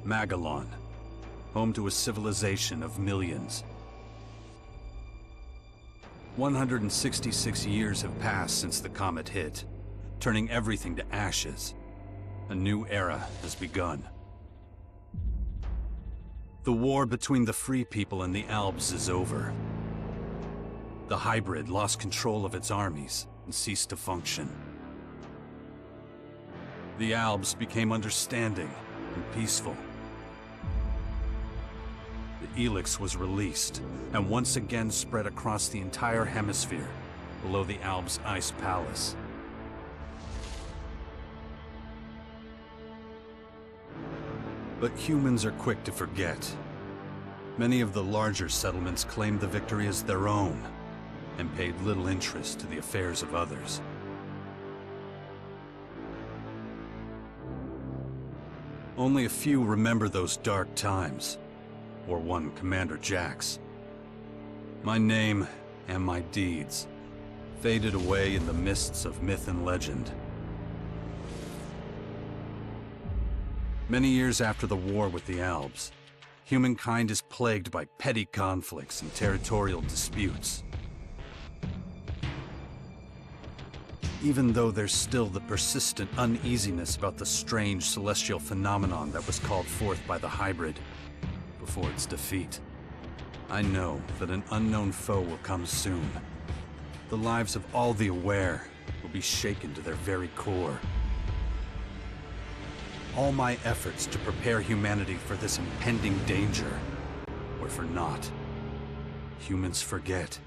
Magellan, home to a civilization of millions. 166 years have passed since the comet hit, turning everything to ashes. A new era has begun. The war between the free people and the Albs is over. The hybrid lost control of its armies and ceased to function. The Albs became understanding and peaceful. The Elex was released and once again spread across the entire hemisphere below the Albs' ice palace. But humans are quick to forget. Many of the larger settlements claimed the victory as their own and paid little interest to the affairs of others. Only a few remember those dark times, or one Commander Jax. My name and my deeds faded away in the mists of myth and legend. Many years after the war with the Albs, humankind is plagued by petty conflicts and territorial disputes. Even though there's still the persistent uneasiness about the strange celestial phenomenon that was called forth by the hybrid before its defeat, I know that an unknown foe will come soon. The lives of all the aware will be shaken to their very core. All my efforts to prepare humanity for this impending danger were for naught. Humans forget.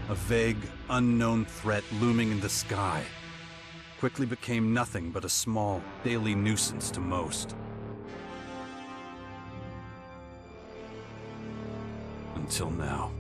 A vague, unknown threat looming in the sky quickly became nothing but a small, daily nuisance to most. Until now.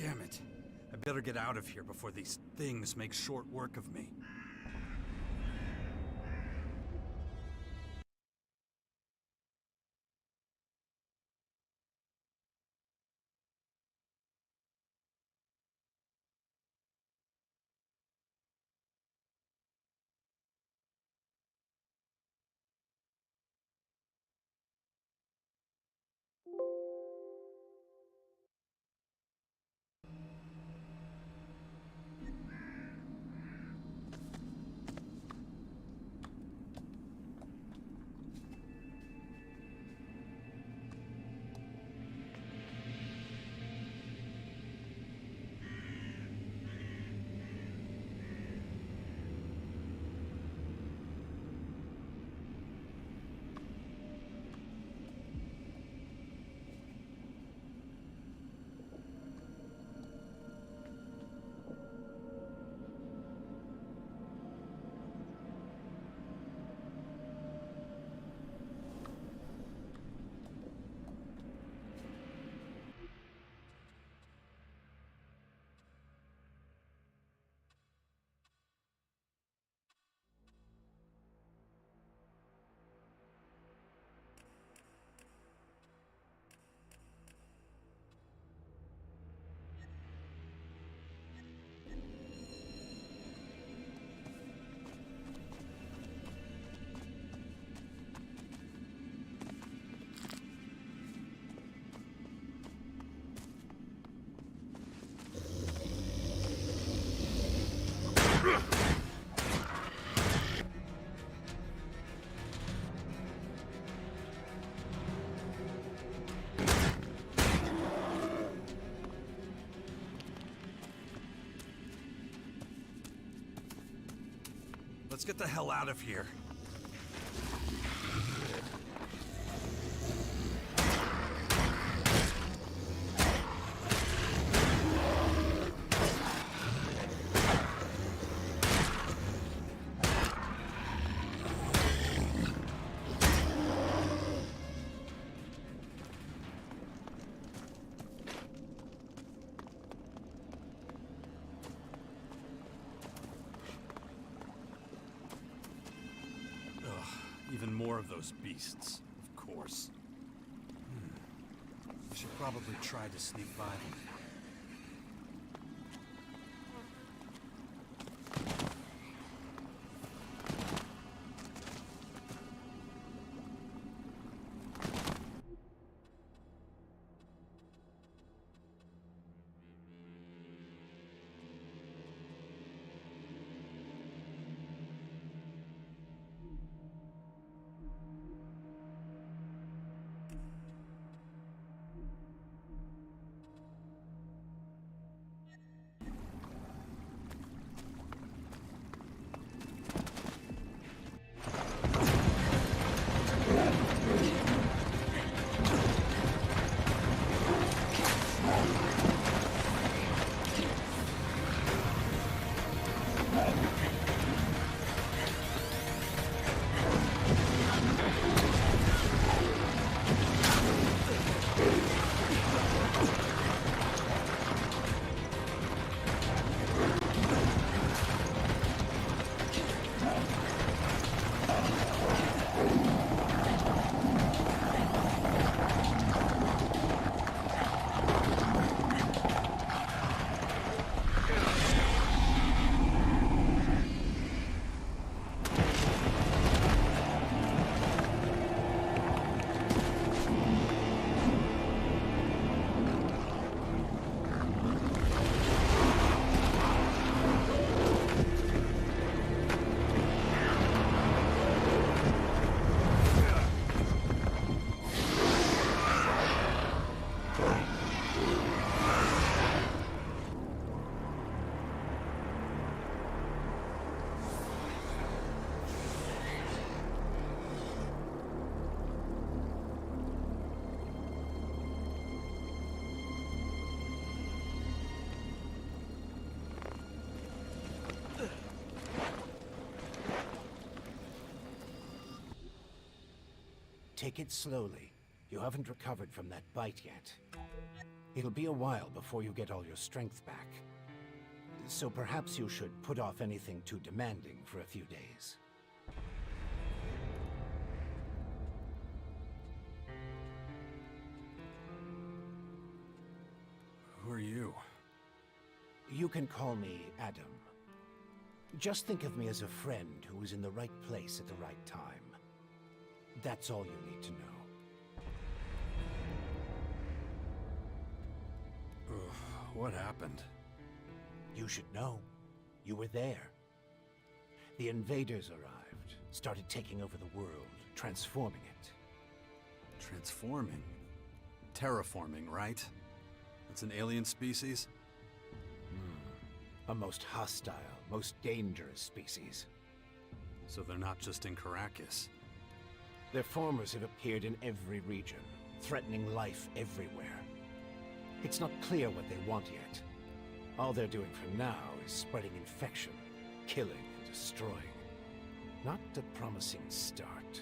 Damn it. I better get out of here before these things make short work of me. Let's get the hell out of here. Even more of those beasts, of course. I should probably try to sneak by them. Take it slowly. You haven't recovered from that bite yet. It'll be a while before you get all your strength back. So perhaps you should put off anything too demanding for a few days. Who are you? You can call me Adam. Just think of me as a friend who was in the right place at the right time. That's all you need to know. What happened? You should know. You were there. The invaders arrived, started taking over the world, transforming it. Transforming? Terraforming, right? It's an alien species? A most hostile, most dangerous species. So they're not just in Caracas. Their formers have appeared in every region, threatening life everywhere. It's not clear what they want yet. All they're doing for now is spreading infection, killing and destroying. Not a promising start.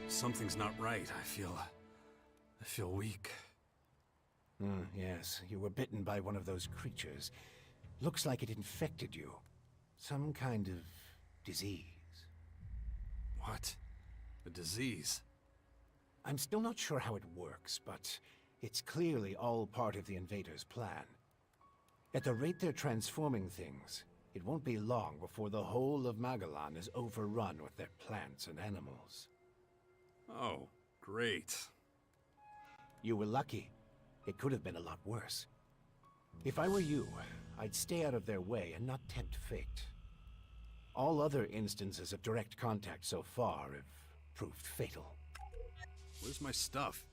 Something's not right. I feel weak. Yes, you were bitten by one of those creatures. Looks like it infected you. Some kind of disease. What? A disease? I'm still not sure how it works, but it's clearly all part of the invaders' plan. At the rate they're transforming things, it won't be long before the whole of Magellan is overrun with their plants and animals. Oh, great. You were lucky. It could have been a lot worse. If I were you, I'd stay out of their way and not tempt fate. All other instances of direct contact so far have proved fatal. Where's my stuff?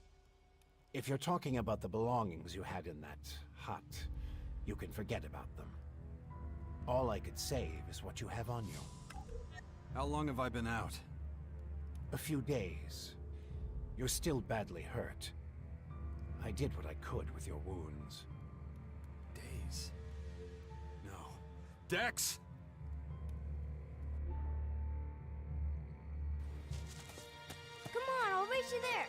If you're talking about the belongings you had in that hut, you can forget about them. All I could save is what you have on you. How long have I been out? A few days. You're still badly hurt. I did what I could with your wounds. Days? No. Dex! Come on, I'll race you there.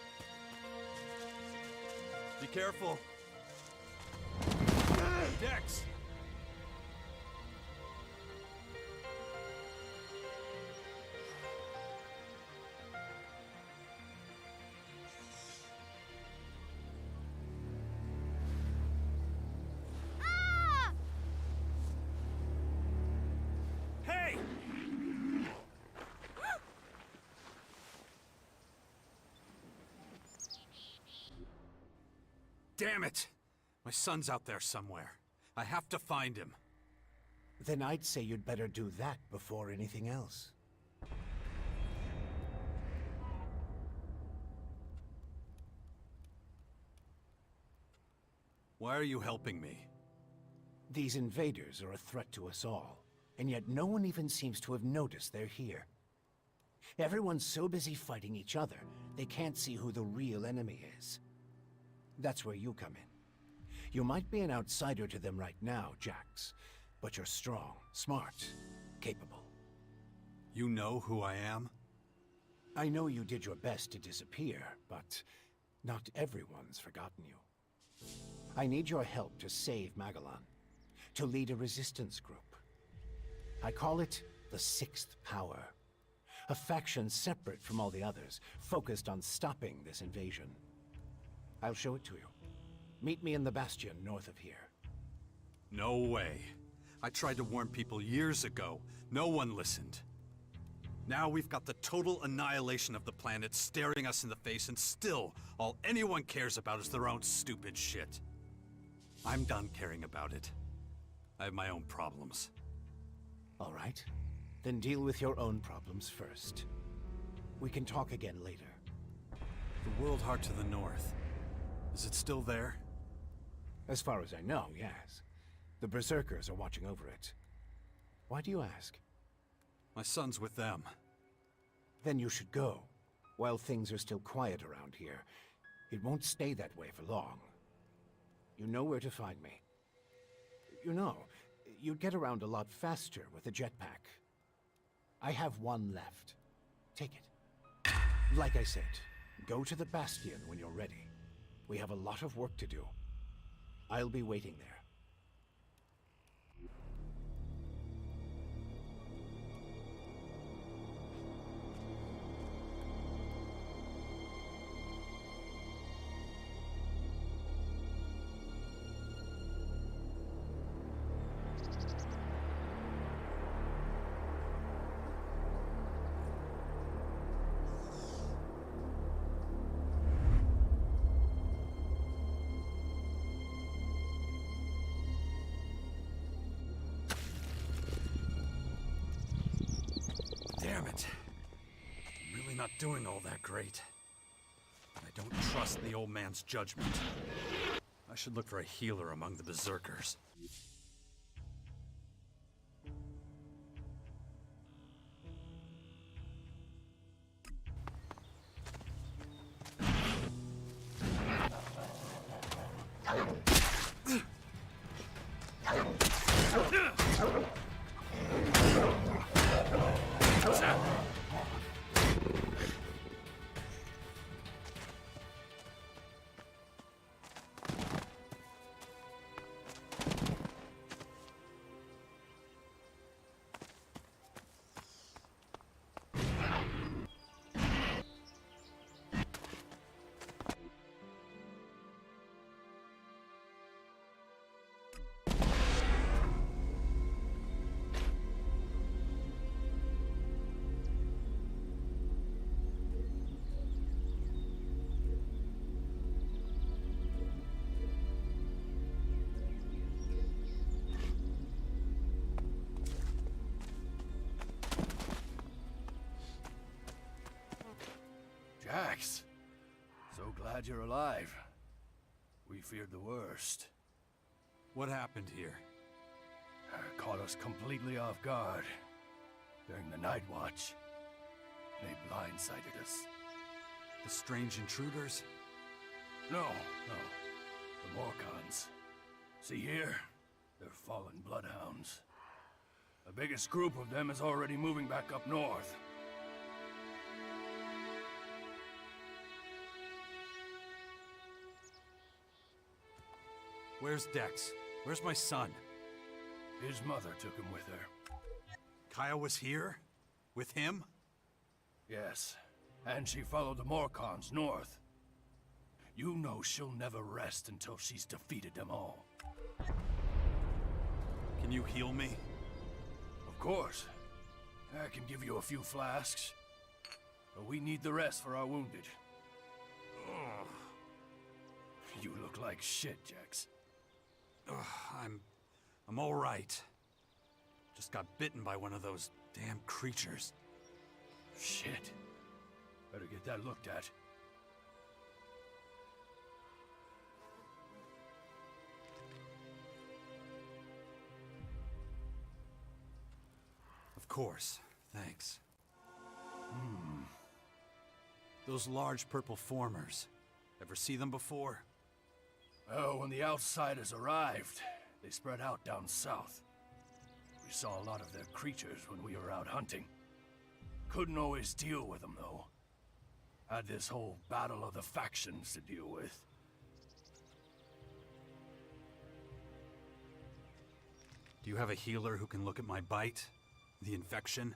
Be careful. Dex! Ah! Hey! Damn it! My son's out there somewhere. I have to find him. Then I'd say you'd better do that before anything else. Why are you helping me? These invaders are a threat to us all, and yet no one even seems to have noticed they're here. Everyone's so busy fighting each other, they can't see who the real enemy is. That's where you come in. You might be an outsider to them right now, Jax, but you're strong, smart, capable. You know who I am? I know you did your best to disappear, but not everyone's forgotten you. I need your help to save Magellan, to lead a resistance group. I call it the Sixth Power, a faction separate from all the others, focused on stopping this invasion. I'll show it to you. Meet me in the Bastion north of here. No way. I tried to warn people years ago. No one listened. Now we've got the total annihilation of the planet staring us in the face, and still, all anyone cares about is their own stupid shit. I'm done caring about it. I have my own problems. All right. Then deal with your own problems first. We can talk again later. The World Heart to the north. Is it still there? As far as I know, yes. The Berserkers are watching over it. Why do you ask? My son's with them. Then you should go, while things are still quiet around here. It won't stay that way for long. You know where to find me. You know, you'd get around a lot faster with a jetpack. I have one left. Take it. Like I said, go to the Bastion when you're ready. We have a lot of work to do. I'll be waiting there. Damn it. I'm really not doing all that great. I don't trust the old man's judgment. I should look for a healer among the Berserkers. Jax, so glad you're alive. We feared the worst. What happened here? Caught us completely off guard. During the night watch, they blindsided us. The strange intruders? No. The Morcons. See here? They're fallen bloodhounds. The biggest group of them is already moving back up north. Where's Dex? Where's my son? His mother took him with her. Kaya was here? With him? Yes, and she followed the Morcons north. You know she'll never rest until she's defeated them all. Can you heal me? Of course. I can give you a few flasks. But we need the rest for our wounded. Ugh. You look like shit, Jax. I'm all right. Just got bitten by one of those damn creatures. Shit. Better get that looked at. Of course. Thanks. Those large purple formers. Ever see them before? Oh, when the outsiders arrived, they spread out down south. We saw a lot of their creatures when we were out hunting. Couldn't always deal with them, though. Had this whole battle of the factions to deal with. Do you have a healer who can look at my bite? The infection?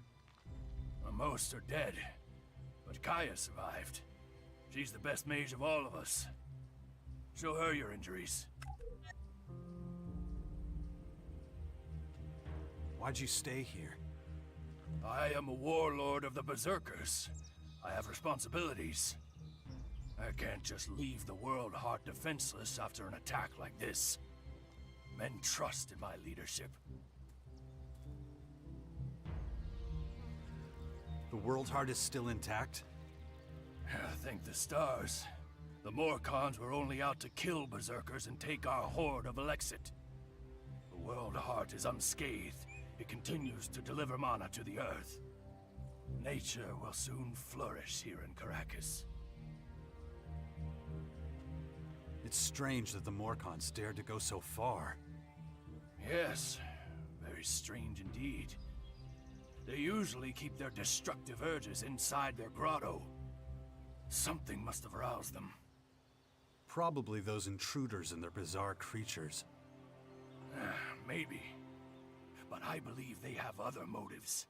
Most are dead, but Kaya survived. She's the best mage of all of us. Show her your injuries. Why'd you stay here? I am a warlord of the Berserkers. I have responsibilities. I can't just leave the world heart defenseless after an attack like this. Men trust in my leadership. The World Heart is still intact? Thank the stars. The Morcons were only out to kill Berserkers and take our horde of Elexit. The World Heart is unscathed. It continues to deliver mana to the Earth. Nature will soon flourish here in Caracas. It's strange that the Morcons dared to go so far. Yes, very strange indeed. They usually keep their destructive urges inside their grotto. Something must have aroused them. Probably those intruders and their bizarre creatures. Maybe. But I believe they have other motives.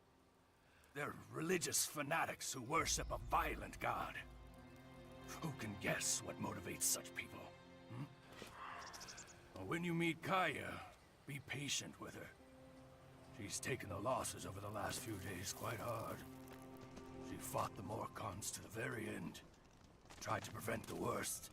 They're religious fanatics who worship a violent god. Who can guess what motivates such people? Well, when you meet Kaya, be patient with her. She's taken the losses over the last few days quite hard. She fought the Morcons to the very end. Tried to prevent the worst.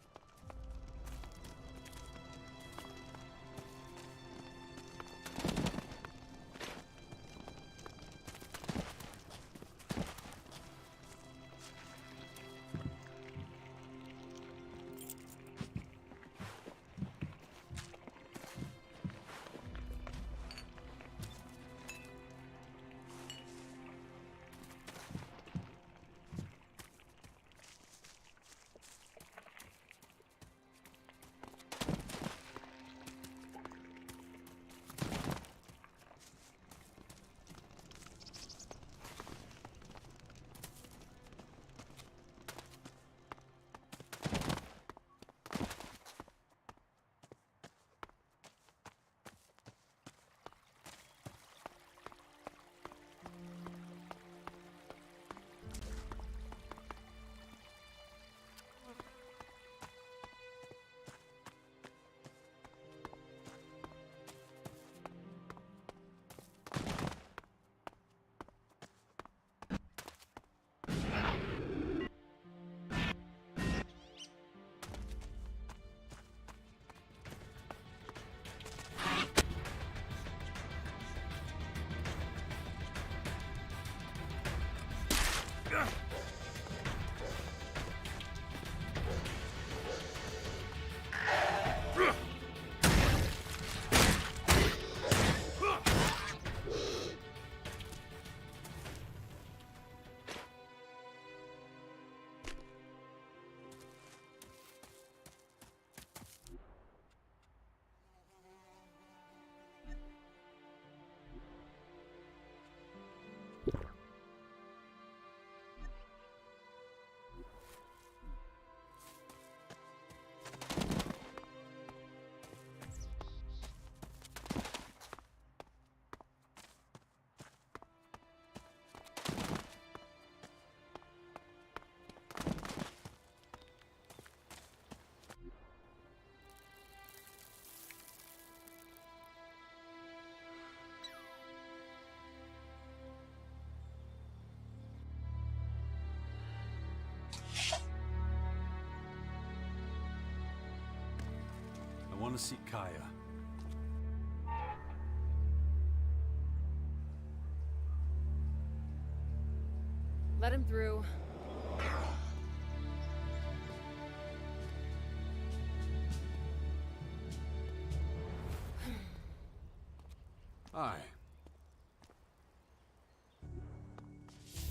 want to see Kaya. Let him through. Hi.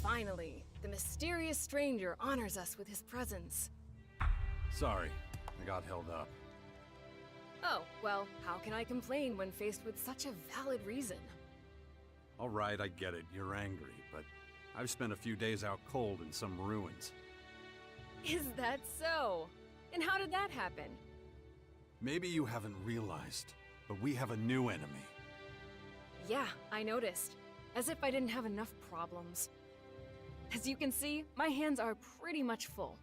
Finally, the mysterious stranger honors us with his presence. Sorry, I got held up. Oh, well, how can I complain when faced with such a valid reason? All right, I get it. You're angry, but I've spent a few days out cold in some ruins. Is that so? And how did that happen? Maybe you haven't realized, but we have a new enemy. Yeah, I noticed. As if I didn't have enough problems. As you can see, my hands are pretty much full.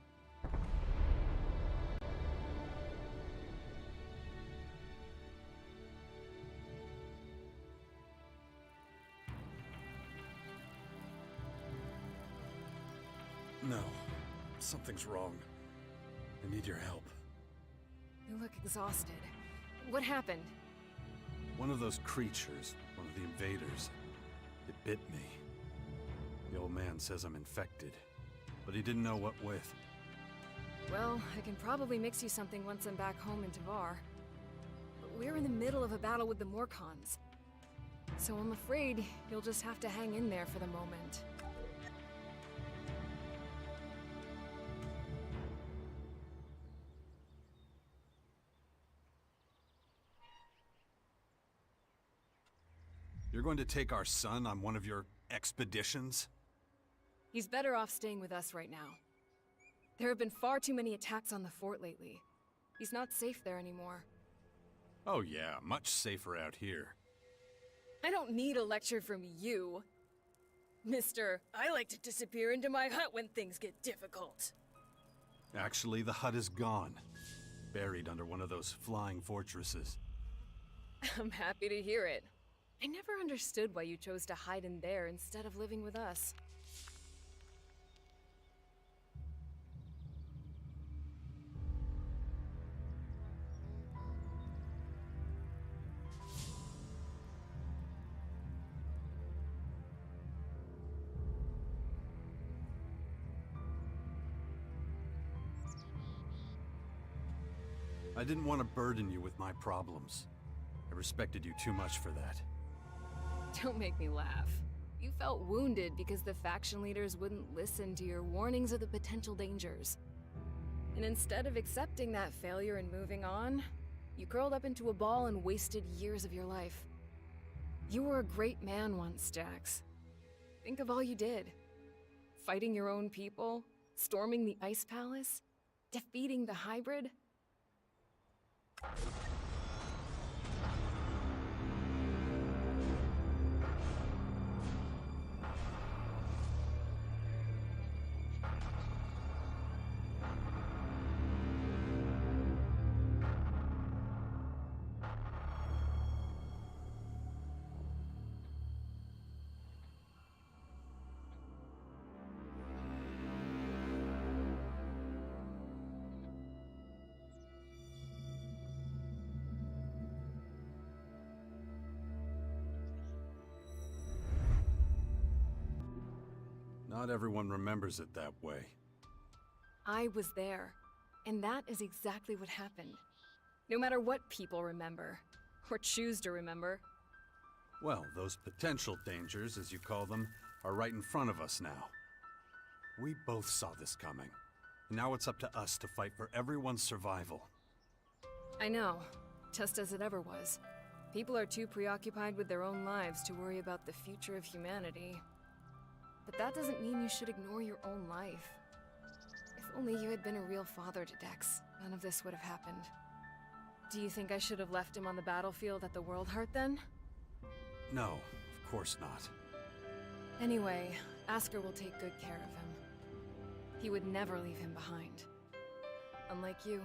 No, something's wrong. I need your help. You look exhausted. What happened? One of those creatures, one of the invaders, it bit me. The old man says I'm infected, but he didn't know what with. Well, I can probably mix you something once I'm back home in Tavar. But we're in the middle of a battle with the Morcons. So I'm afraid you'll just have to hang in there for the moment. You're going to take our son on one of your expeditions? He's better off staying with us right now. There have been far too many attacks on the fort lately. He's not safe there anymore. Oh yeah, much safer out here. I don't need a lecture from you. Mister, I like to disappear into my hut when things get difficult. Actually, the hut is gone. Buried under one of those flying fortresses. I'm happy to hear it. I never understood why you chose to hide in there instead of living with us. I didn't want to burden you with my problems. I respected you too much for that. Don't make me laugh. You felt wounded because the faction leaders wouldn't listen to your warnings of the potential dangers. And instead of accepting that failure and moving on, you curled up into a ball and wasted years of your life. You were a great man once, Jax. Think of all you did. Fighting your own people, storming the Ice Palace, defeating the hybrid. Not everyone remembers it that way. I was there, and that is exactly what happened. No matter what people remember, or choose to remember. Well, those potential dangers, as you call them, are right in front of us now. We both saw this coming. Now it's up to us to fight for everyone's survival. I know, just as it ever was. People are too preoccupied with their own lives to worry about the future of humanity. But that doesn't mean you should ignore your own life. If only you had been a real father to Dex, none of this would have happened. Do you think I should have left him on the battlefield at the World Heart then? No, of course not. Anyway, Asker will take good care of him. He would never leave him behind. Unlike you.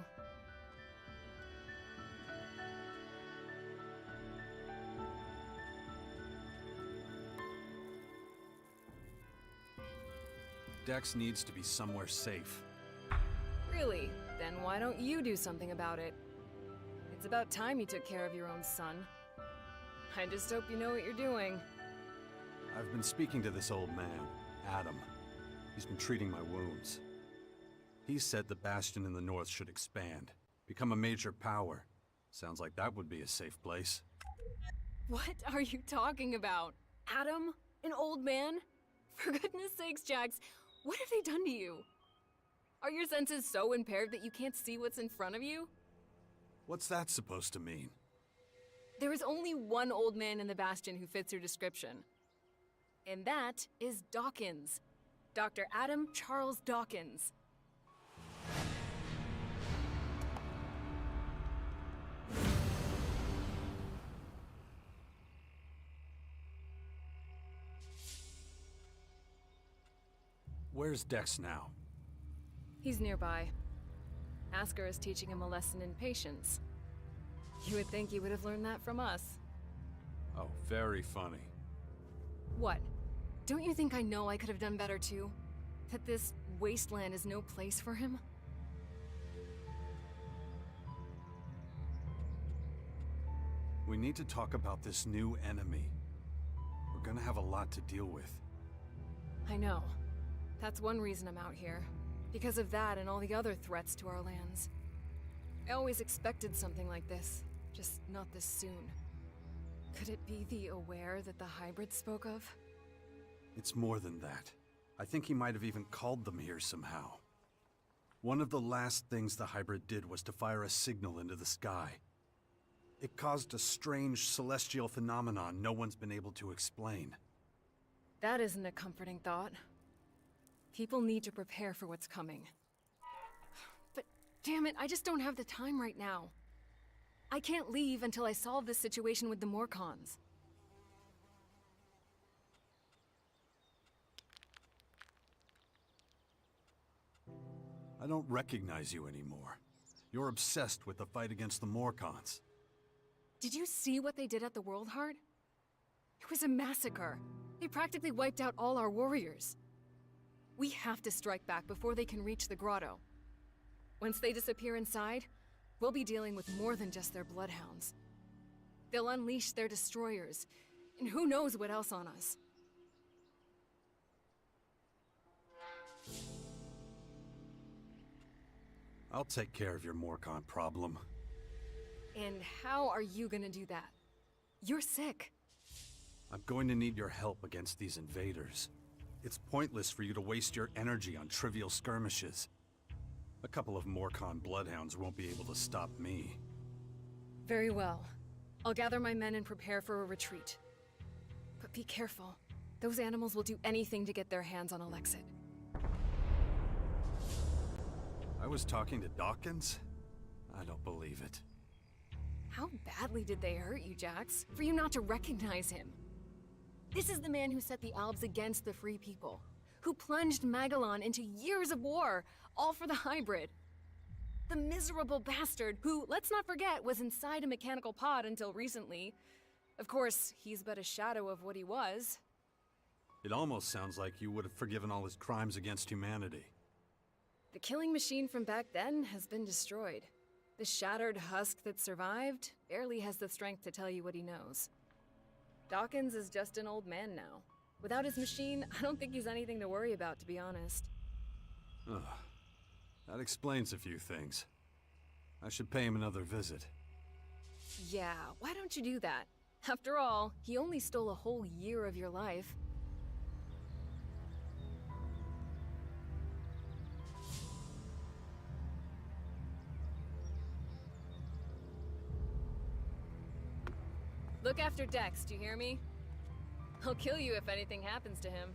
Dex needs to be somewhere safe. Really? Then why don't you do something about it? It's It's about time you took care of your own son. I just hope you know what you're doing. I've been speaking to this old man, Adam. He's been treating my wounds. He said the Bastion in the north should expand, become a major power. Sounds like that would be a safe place. What are you talking about? Adam? An old man? For goodness sakes, Jax, what have they done to you? Are your senses so impaired that you can't see what's in front of you? What's that supposed to mean? There is only one old man in the Bastion who fits your description. And that is Dawkins. Dr. Adam Charles Dawkins. Where's Dex now? He's nearby. Asker is teaching him a lesson in patience. You would think he would have learned that from us. Oh, very funny. What? Don't you think I know I could have done better too? That this wasteland is no place for him? We need to talk about this new enemy. We're gonna have a lot to deal with. I know. That's one reason I'm out here. Because of that and all the other threats to our lands. I always expected something like this, just not this soon. Could it be the Aware that the hybrid spoke of? It's more than that. I think he might have even called them here somehow. One of the last things the hybrid did was to fire a signal into the sky. It caused a strange celestial phenomenon no one's been able to explain. That isn't a comforting thought. People need to prepare for what's coming. But damn it, I just don't have the time right now. I can't leave until I solve this situation with the Morcons. I don't recognize you anymore. You're obsessed with the fight against the Morcons. Did you see what they did at the World Heart? It was a massacre. They practically wiped out all our warriors. We have to strike back before they can reach the grotto. Once they disappear inside, we'll be dealing with more than just their bloodhounds. They'll unleash their destroyers, and who knows what else on us. I'll take care of your Morcon problem. And how are you gonna do that? You're sick. I'm going to need your help against these invaders. It's pointless for you to waste your energy on trivial skirmishes. A couple of Morcon bloodhounds won't be able to stop me. Very well. I'll gather my men and prepare for a retreat. But be careful. Those animals will do anything to get their hands on Alexit. I was talking to Dawkins? I don't believe it. How badly did they hurt you, Jax, for you not to recognize him? This is the man who set the Albs against the Free People, who plunged Magellan into years of war, all for the hybrid. The miserable bastard who, let's not forget, was inside a mechanical pod until recently. Of course, he's but a shadow of what he was. It almost sounds like you would have forgiven all his crimes against humanity. The killing machine from back then has been destroyed. The shattered husk that survived barely has the strength to tell you what he knows. Dawkins is just an old man now. Without his machine, I don't think he's anything to worry about, to be honest. Ugh. That explains a few things. I should pay him another visit. Yeah, why don't you do that? After all, he only stole a whole year of your life. Look after Dex, do you hear me? I'll kill you if anything happens to him.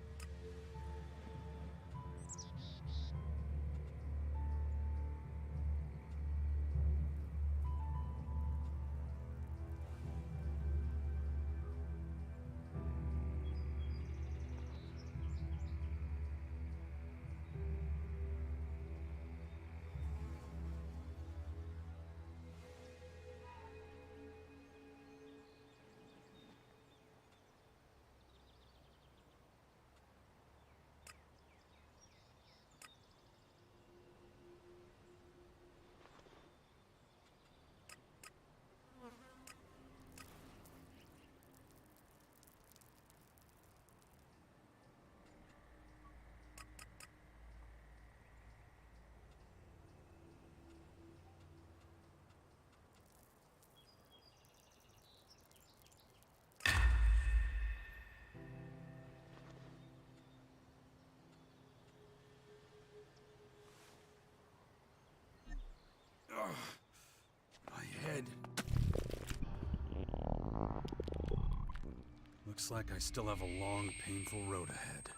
Looks like I still have a long, painful road ahead.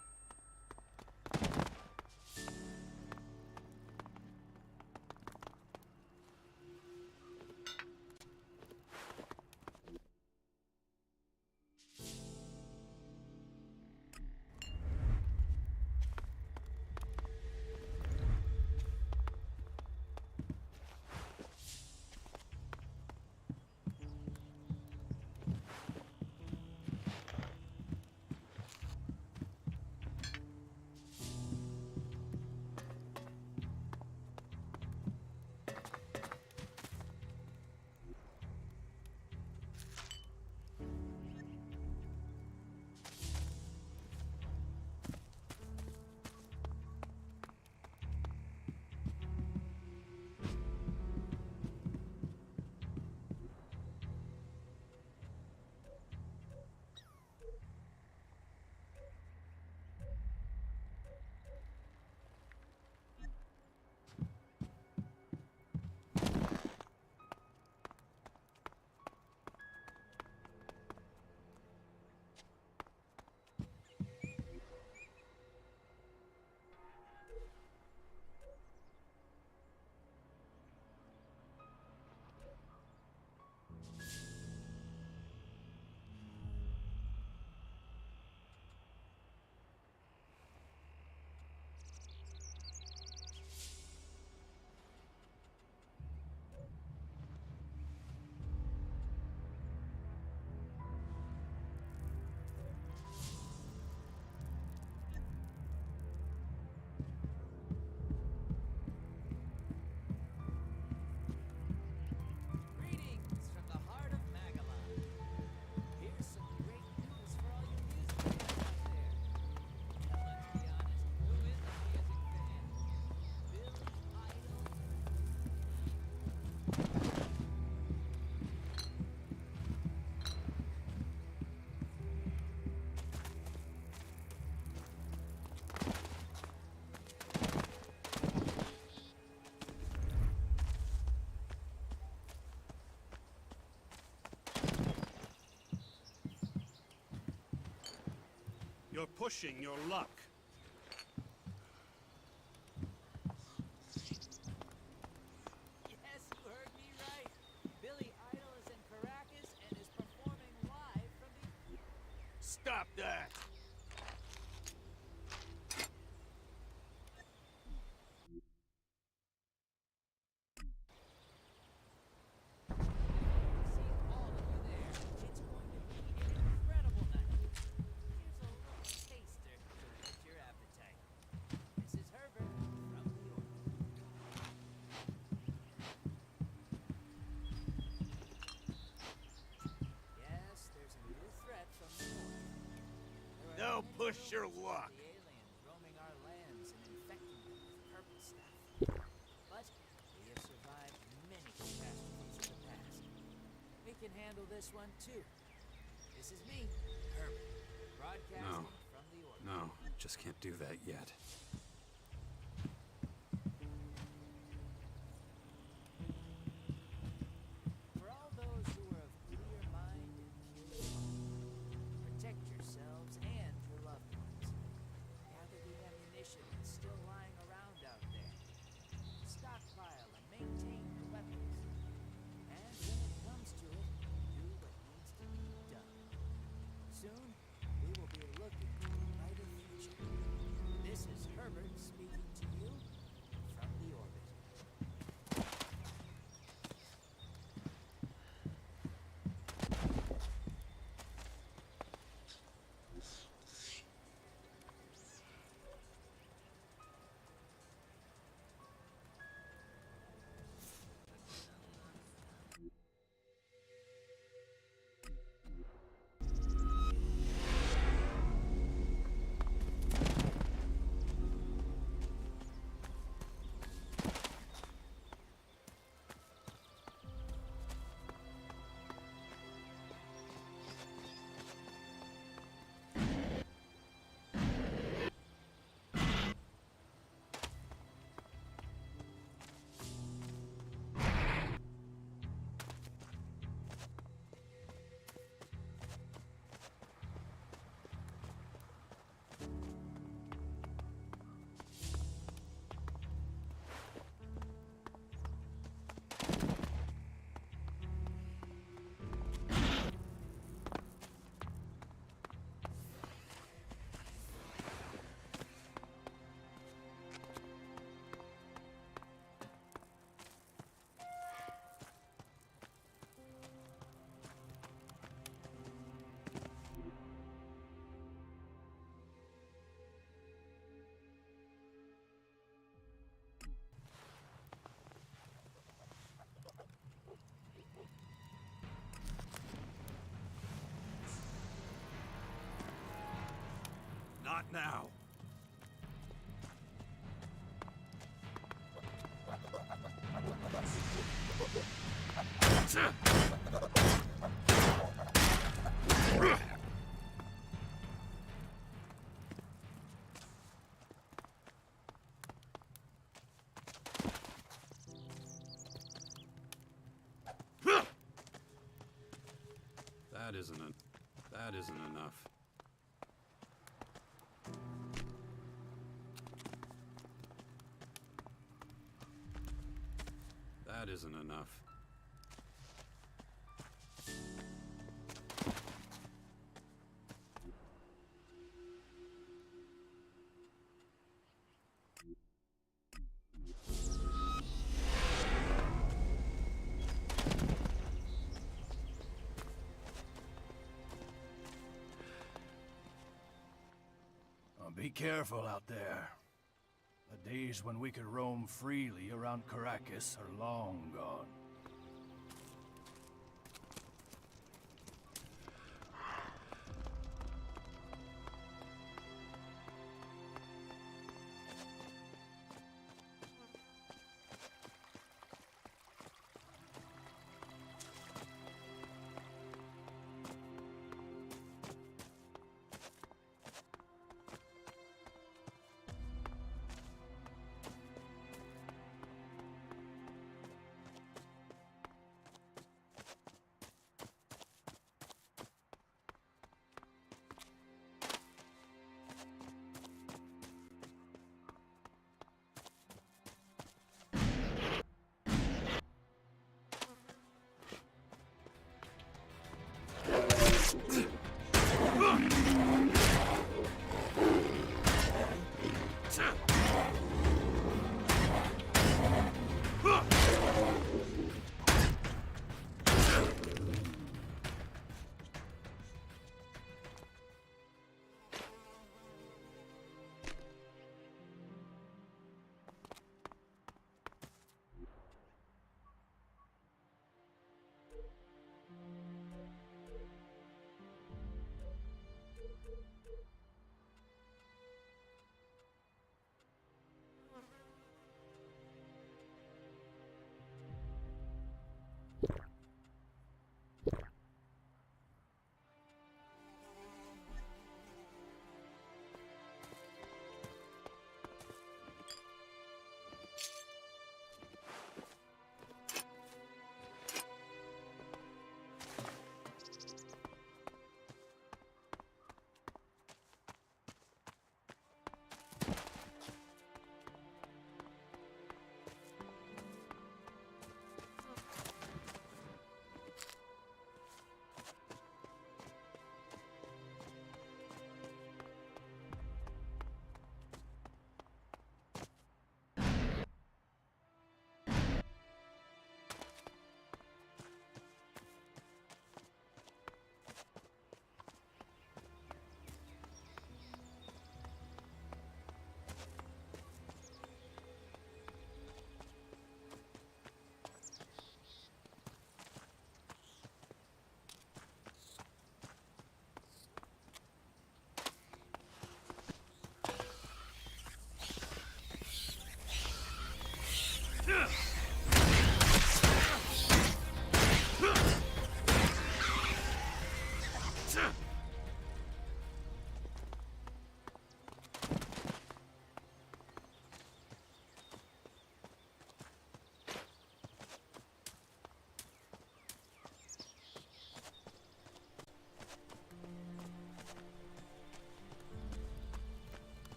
You're pushing your luck. Yes, you heard me right. Billy Idol is in Caracas and is performing live from the... Stop that! See all of you there. It's going to be an incredible night. Here's a little taster to whet your appetite. This is Herbert from New York. Yes, there's a new threat from the north. There are Now many push your rumors of luck. the aliens roaming our lands and infecting them with purple stuff. But we have survived many catastrophes in the past. We can handle this one too. This is me, Herbert, broadcasting from the orbit. No, just can't do that yet. For all those who are of clear mind and pure heart, protect yourselves and your loved ones. Gather the ammunition that's still lying around out there. Stockpile and maintain your weapons. And when it comes to it, do what needs to be done. Soon, we will be looking for a brighter future. This is Now. That isn't enough. That isn't enough. Be careful out there. The days when we could roam freely around Caracas are long gone.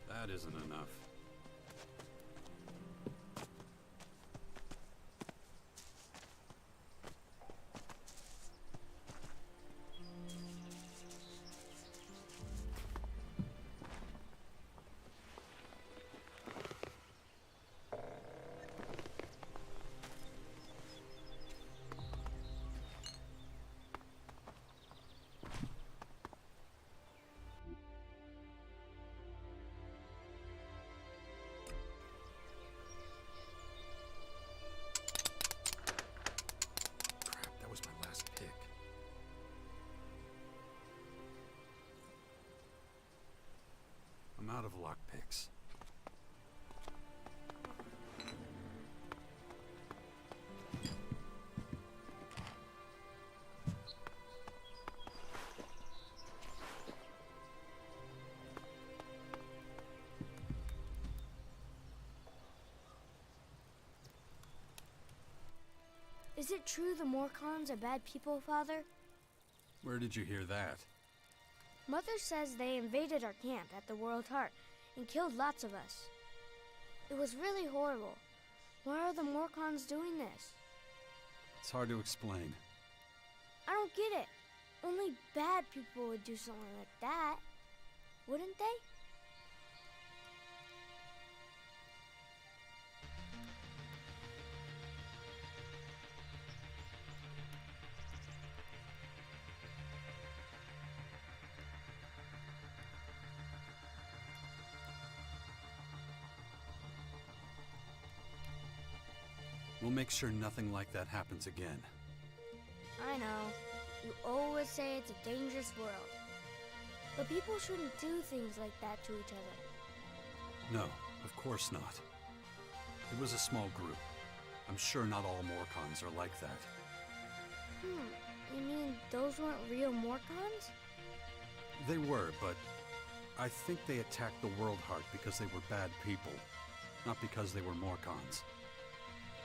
That isn't enough. lockpicks. Is it true the Morcons are bad people, Father? Where did you hear that? Mother says they invaded our camp at the World Heart and killed lots of us. It was really horrible. Why are the Morcons doing this? It's hard to explain. I don't get it. Only bad people would do something like that, wouldn't they? We'll make sure nothing like that happens again. I know. You always say it's a dangerous world. But people shouldn't do things like that to each other. No, of course not. It was a small group. I'm sure not all Morcons are like that. You mean those weren't real Morcons? They were, but I think they attacked the World Heart because they were bad people, not because they were Morcons.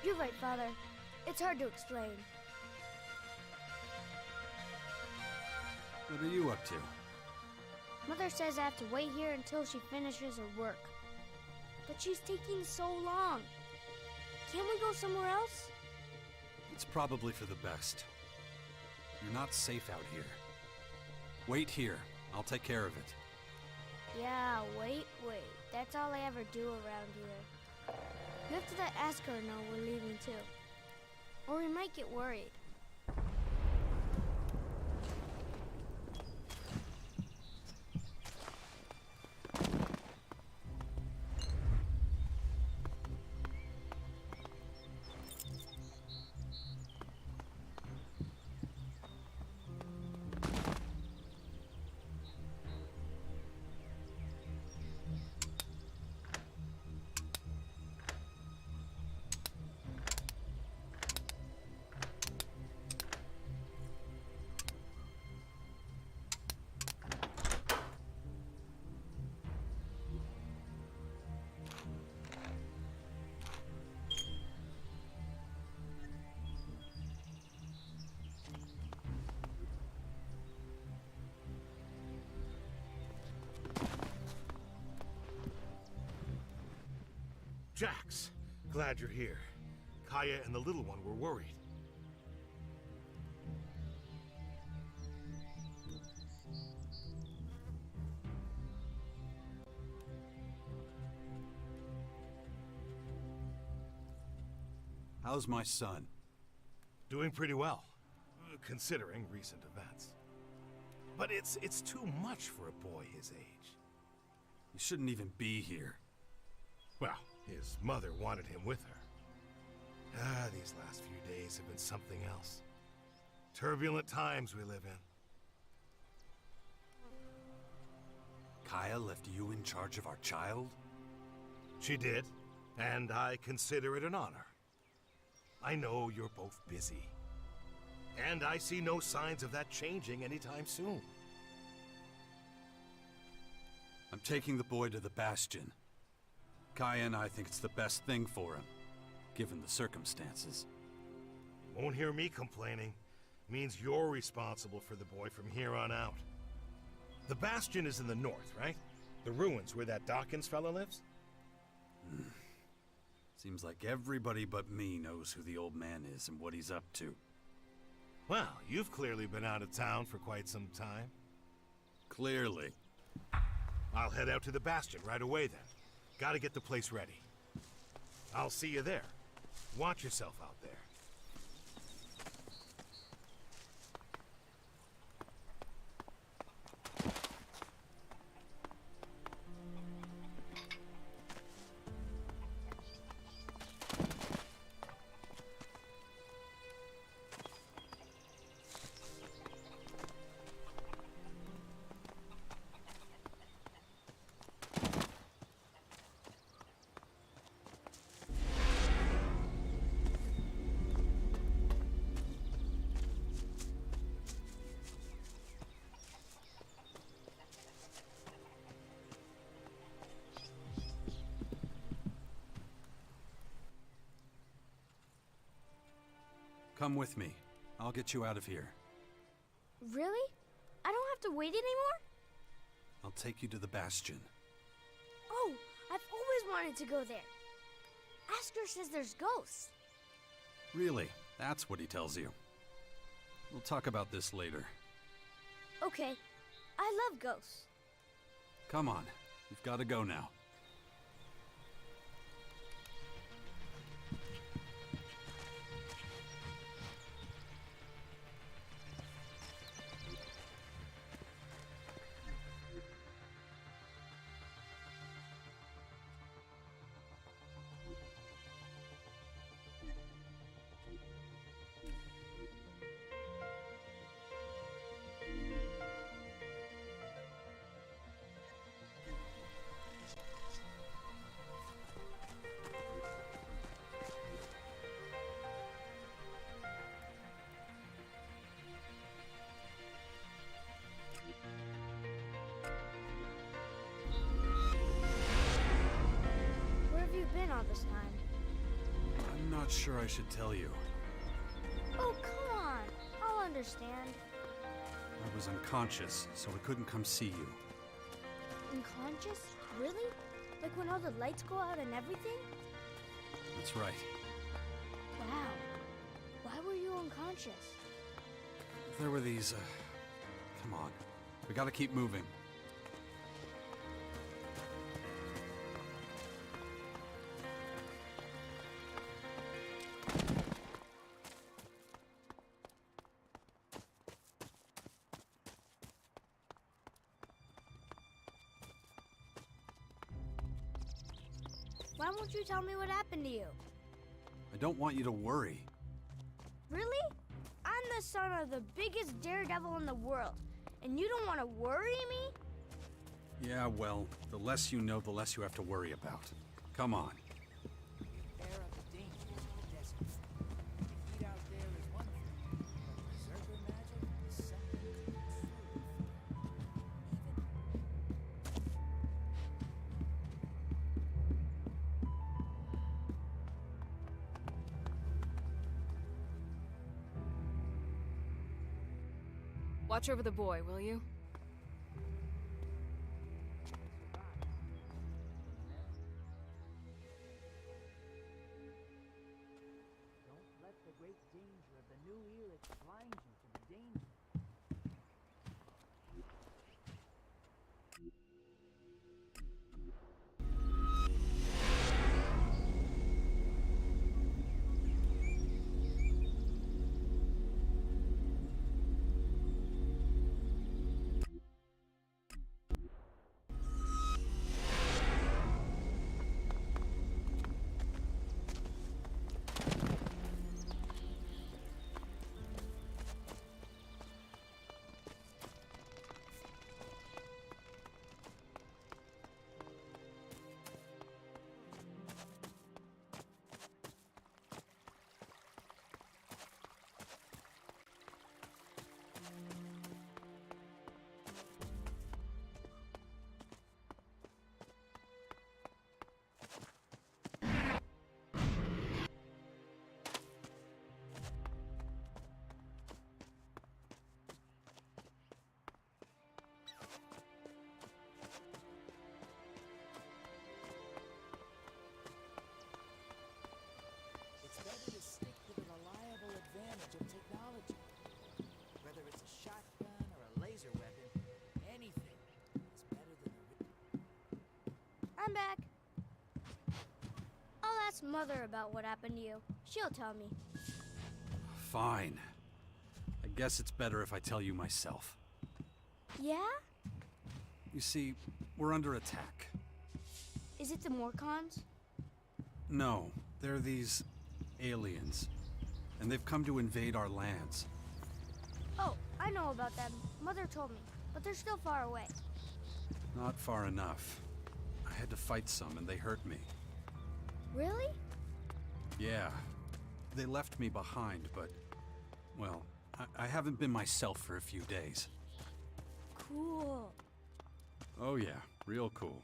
You're right, Father. It's hard to explain. What are you up to? Mother says I have to wait here until she finishes her work. But she's taking so long. Can't we go somewhere else? It's probably for the best. You're not safe out here. Wait here. I'll take care of it. Yeah, wait. That's all I ever do around here. You have to let Asker know we're leaving too. Or we might get worried. Jax, glad you're here. Kaya and the little one were worried. How's my son? Doing pretty well, considering recent events. But it's too much for a boy his age. He shouldn't even be here. Well, his mother wanted him with her. These last few days have been something else. Turbulent times we live in. Kaya left you in charge of our child? She did, and I consider it an honor. I know you're both busy, and I see no signs of that changing anytime soon. I'm taking the boy to the Bastion. Kaya and I think it's the best thing for him, given the circumstances. Won't hear me complaining. Means you're responsible for the boy from here on out. The Bastion is in the north, right? The ruins where that Dawkins fella lives? Seems like everybody but me knows who the old man is and what he's up to. Well, you've clearly been out of town for quite some time. Clearly. I'll head out to the Bastion right away then. Gotta get the place ready. I'll see you there. Watch yourself out there. Come with me. I'll get you out of here. Really? I don't have to wait anymore? I'll take you to the Bastion. Oh, I've always wanted to go there. Asker says there's ghosts. Really? That's what he tells you. We'll talk about this later. Okay, I love ghosts. Come on, we've got to go now. Where have you been all this time? I'm not sure I should tell you. Oh, come on. I'll understand. I was unconscious, so I couldn't come see you. Unconscious? Really? Like when all the lights go out and everything? That's right. Wow. Why were you unconscious? There were these, Come on. We gotta keep moving. Why won't you tell me what happened to you? I don't want you to worry. Really? I'm the son of the biggest daredevil in the world, and you don't want to worry me? Yeah, well, the less you know, the less you have to worry about. Come on. Beware of the dangers of the desert. Defeat out there is one thing, but berserker magic is something truly Watch over the boy, will you? Don't let the great danger of the new Elex blind you to the danger. It's better to stick to the reliable advantage of technology. Whether it's a shotgun or a laser weapon, anything is better than a... I'm back. I'll ask Mother about what happened to you. She'll tell me. Fine. I guess it's better if I tell you myself. Yeah? You see, we're under attack. Is it the Morcons? No, they're these aliens. And they've come to invade our lands. Oh, I know about them. Mother told me, but they're still far away. Not far enough. I had to fight some and they hurt me. Really? Yeah. They left me behind, but... well, I haven't been myself for a few days. Cool. Oh yeah, real cool.